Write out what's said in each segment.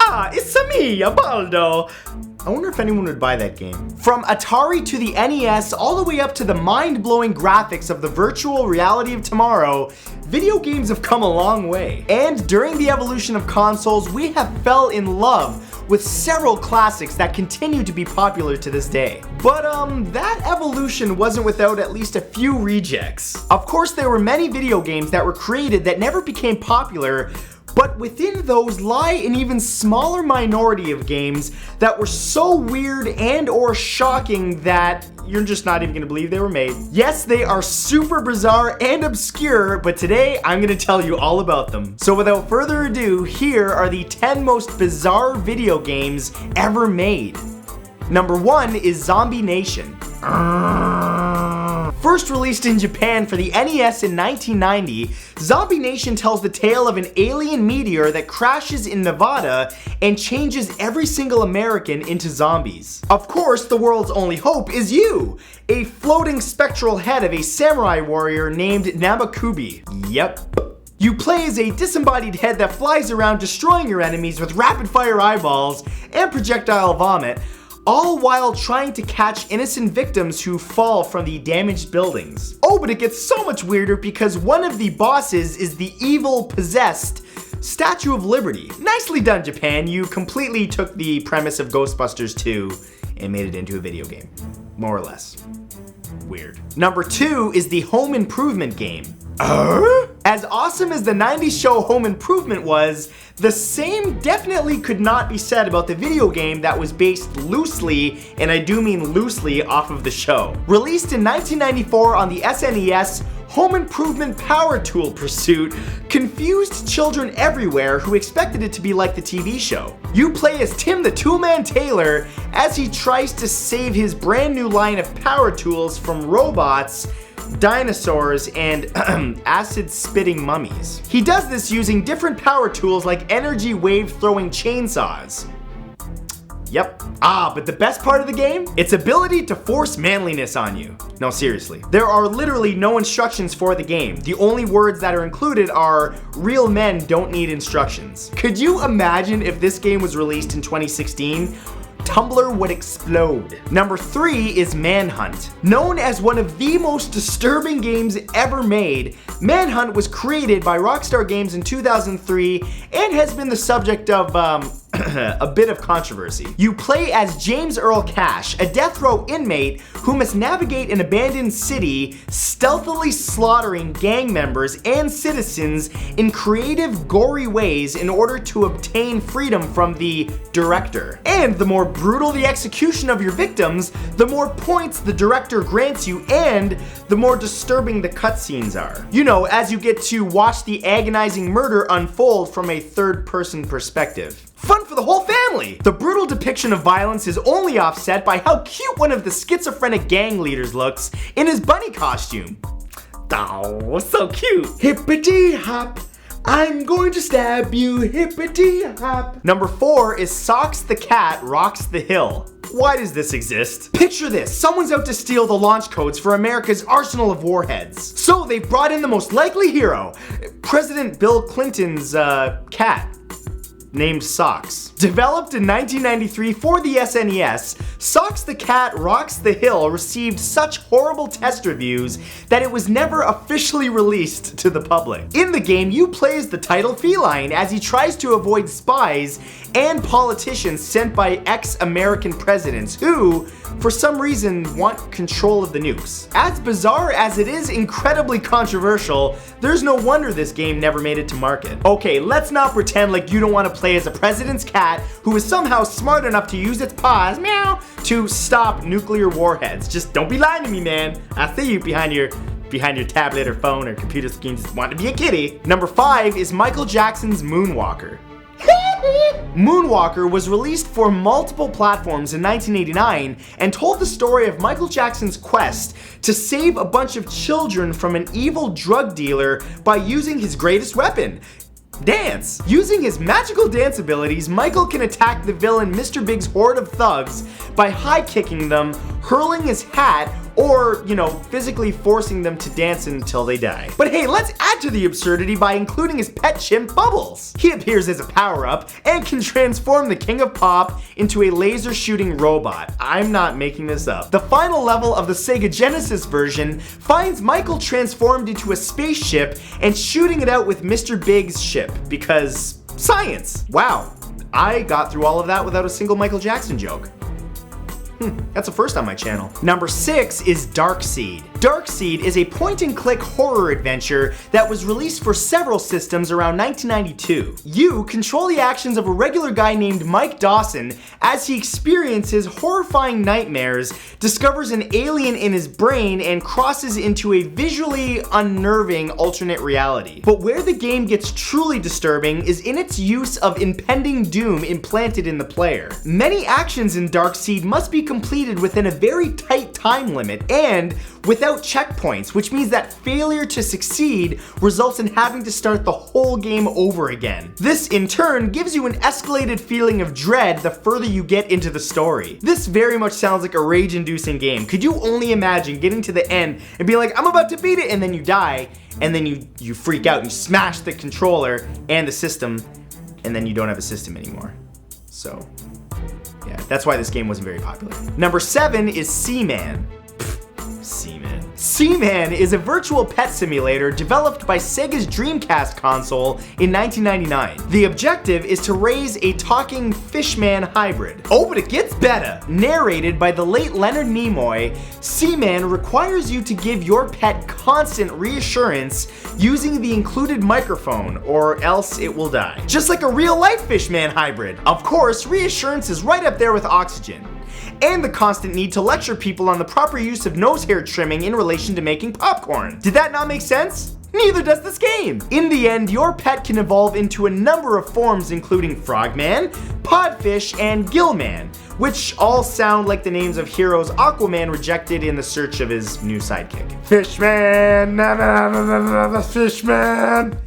Ah, it's me, Baldo. I wonder if anyone would buy that game. From Atari to the NES, all the way up to the mind-blowing graphics of the virtual reality of tomorrow, video games have come a long way. And during the evolution of consoles, we have fell in love with several classics that continue to be popular to this day. But that evolution wasn't without at least a few rejects. Of course, there were many video games that were created that never became popular, but within those lie an even smaller minority of games that were so weird and or shocking that you're just not even gonna believe they were made. Yes, they are super bizarre and obscure, but today I'm gonna tell you all about them. So without further ado, here are the 10 most bizarre video games ever made. Number 1 is Zombie Nation. First released in Japan for the NES in 1990, Zombie Nation tells the tale of an alien meteor that crashes in Nevada and changes every single American into zombies. Of course, the world's only hope is you, a floating spectral head of a samurai warrior named Namakubi. Yep. You play as a disembodied head that flies around destroying your enemies with rapid-fire eyeballs and projectile vomit, all while trying to catch innocent victims who fall from the damaged buildings. Oh, but it gets so much weirder because one of the bosses is the evil, possessed Statue of Liberty. Nicely done, Japan. You completely took the premise of Ghostbusters 2 and made it into a video game. More or less. Weird. Number 2 is the Home Improvement game. As awesome as the 90s show Home Improvement was, the same definitely could not be said about the video game that was based loosely, and I do mean loosely, off of the show. Released in 1994 on the SNES, Home Improvement Power Tool Pursuit confused children everywhere who expected it to be like the TV show. You play as Tim the Toolman Taylor as he tries to save his brand new line of power tools from robots, dinosaurs, and acid-spitting mummies. He does this using different power tools like energy wave-throwing chainsaws. Yep. But the best part of the game? Its ability to force manliness on you. No, seriously. There are literally no instructions for the game. The only words that are included are, real men don't need instructions. Could you imagine if this game was released in 2016? Tumblr would explode. Number 3 is Manhunt. Known as one of the most disturbing games ever made, Manhunt was created by Rockstar Games in 2003 and has been the subject of, a bit of controversy. You play as James Earl Cash, a death row inmate who must navigate an abandoned city, stealthily slaughtering gang members and citizens in creative, gory ways in order to obtain freedom from the director. And the more brutal the execution of your victims, the more points the director grants you and the more disturbing the cutscenes are. You know, as you get to watch the agonizing murder unfold from a third-person perspective. Fun for the whole family! The brutal depiction of violence is only offset by how cute one of the schizophrenic gang leaders looks in his bunny costume. Oh, so cute! Hippity hop, I'm going to stab you, hippity hop. Number 4 is Socks the Cat Rocks the Hill. Why does this exist? Picture this, someone's out to steal the launch codes for America's arsenal of warheads. So they brought in the most likely hero, President Bill Clinton's cat, named Socks. Developed in 1993 for the SNES, Socks the Cat Rocks the Hill received such horrible test reviews that it was never officially released to the public. In the game, you play as the title feline as he tries to avoid spies and politicians sent by ex-American presidents who, for some reason, want control of the nukes. As bizarre as it is incredibly controversial, there's no wonder this game never made it to market. Okay, let's not pretend like you don't want to play as a president's cat who is somehow smart enough to use its paws, meow, to stop nuclear warheads. Just don't be lying to me, man. I see you behind your tablet or phone or computer screen just wanting to be a kitty. Number 5 is Michael Jackson's Moonwalker. Moonwalker was released for multiple platforms in 1989 and told the story of Michael Jackson's quest to save a bunch of children from an evil drug dealer by using his greatest weapon, dance. Using his magical dance abilities, Michael can attack the villain Mr. Big's horde of thugs by high-kicking them, hurling his hat, or, physically forcing them to dance until they die. But hey, let's add to the absurdity by including his pet chimp Bubbles. He appears as a power-up and can transform the King of Pop into a laser-shooting robot. I'm not making this up. The final level of the Sega Genesis version finds Michael transformed into a spaceship and shooting it out with Mr. Big's ship, because science. Wow, I got through all of that without a single Michael Jackson joke. That's a first on my channel. Number 6 is Darkseid. Darkseid is a point-and-click horror adventure that was released for several systems around 1992. You control the actions of a regular guy named Mike Dawson as he experiences horrifying nightmares, discovers an alien in his brain, and crosses into a visually unnerving alternate reality. But where the game gets truly disturbing is in its use of impending doom implanted in the player. Many actions in Darkseid must be completed within a very tight time limit and without checkpoints, which means that failure to succeed results in having to start the whole game over again. This in turn gives you an escalated feeling of dread the further you get into the story. This very much sounds like a rage-inducing game. Could you only imagine getting to the end and being like, I'm about to beat it, and then you die, and then you freak out and you smash the controller and the system, and then you don't have a system anymore. So yeah, that's why this game wasn't very popular. Number 7 is SEAMAN. SEAMAN is a virtual pet simulator developed by Sega's Dreamcast console in 1999. The objective is to raise a talking fishman hybrid. Oh, but it gets better! Narrated by the late Leonard Nimoy, SEAMAN requires you to give your pet constant reassurance using the included microphone, or else it will die. Just like a real-life fishman hybrid. Of course, reassurance is right up there with oxygen, and the constant need to lecture people on the proper use of nose hair trimming in relation to making popcorn. Did that not make sense? Neither does this game. In the end, your pet can evolve into a number of forms including Frogman, Podfish, and Gillman, which all sound like the names of heroes Aquaman rejected in the search of his new sidekick. Fishman, na na na na na, Fishman.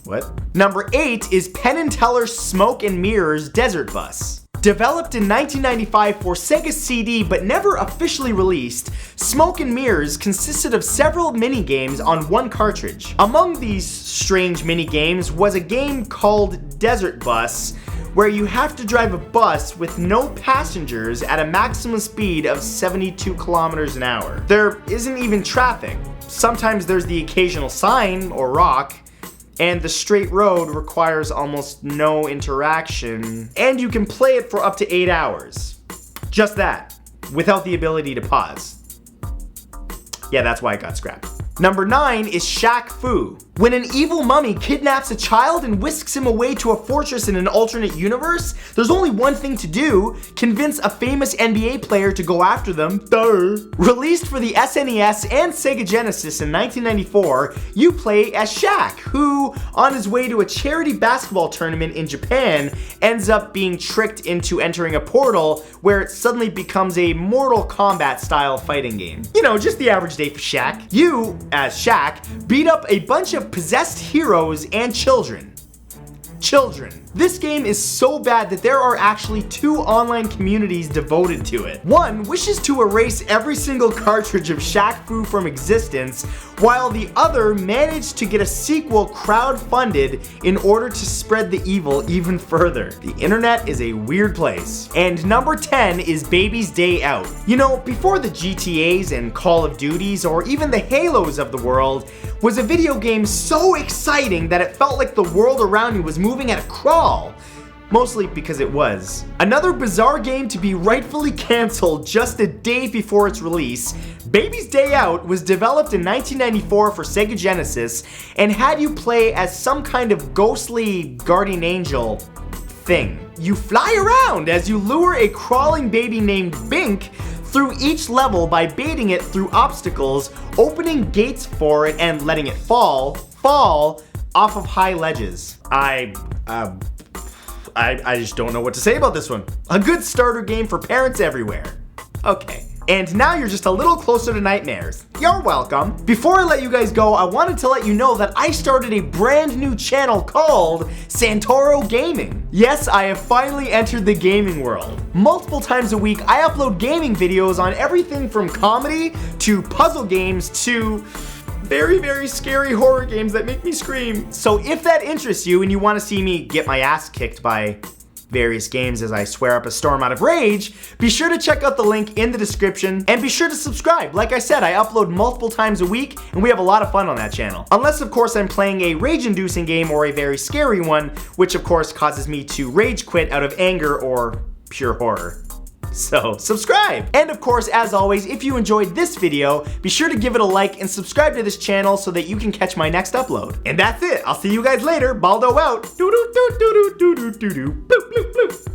What? Number 8 is Penn and Teller's Smoke and Mirrors Desert Bus. Developed in 1995 for Sega CD but never officially released, Smoke and Mirrors consisted of several mini-games on one cartridge. Among these strange mini-games was a game called Desert Bus, where you have to drive a bus with no passengers at a maximum speed of 72 kilometers an hour. There isn't even traffic. Sometimes there's the occasional sign or rock, and the straight road requires almost no interaction, and you can play it for up to 8 hours. Just that, without the ability to pause. Yeah, that's why it got scrapped. Number 9 is Shaq Fu. When an evil mummy kidnaps a child and whisks him away to a fortress in an alternate universe, there's only one thing to do: convince a famous NBA player to go after them. Duh. Released for the SNES and Sega Genesis in 1994, you play as Shaq, who, on his way to a charity basketball tournament in Japan, ends up being tricked into entering a portal where it suddenly becomes a Mortal Kombat style fighting game. You know, just the average day for Shaq. You, as Shaq, beat up a bunch of possessed heroes and children. This game is so bad that there are actually 2 online communities devoted to it. One wishes to erase every single cartridge of Shaq Fu from existence, while the other managed to get a sequel crowd-funded in order to spread the evil even further. The internet is a weird place. And number 10 is Baby's Day Out. You know, before the GTAs and Call of Duties or even the Halos of the world, was a video game so exciting that it felt like the world around you was moving at a crawl. Mostly because it was. Another bizarre game to be rightfully cancelled just a day before its release, Baby's Day Out was developed in 1994 for Sega Genesis and had you play as some kind of ghostly guardian angel thing. You fly around as you lure a crawling baby named Bink through each level by baiting it through obstacles, opening gates for it, and letting it fall off of high ledges. I just don't know what to say about this one. A good starter game for parents everywhere. Okay. And now you're just a little closer to nightmares. You're welcome. Before I let you guys go, I wanted to let you know that I started a brand new channel called Santoro Gaming. Yes, I have finally entered the gaming world. Multiple times a week, I upload gaming videos on everything from comedy to puzzle games to very, very scary horror games that make me scream. So if that interests you and you want to see me get my ass kicked by various games as I swear up a storm out of rage, be sure to check out the link in the description and be sure to subscribe. Like I said, I upload multiple times a week and we have a lot of fun on that channel. Unless of course I'm playing a rage-inducing game or a very scary one, which of course causes me to rage quit out of anger or pure horror. So, subscribe! And of course, as always, if you enjoyed this video, be sure to give it a like and subscribe to this channel so that you can catch my next upload. And that's it! I'll see you guys later. Baldo out! Doo doo doo doo doo doo doo doo. Bloop bloop bloop.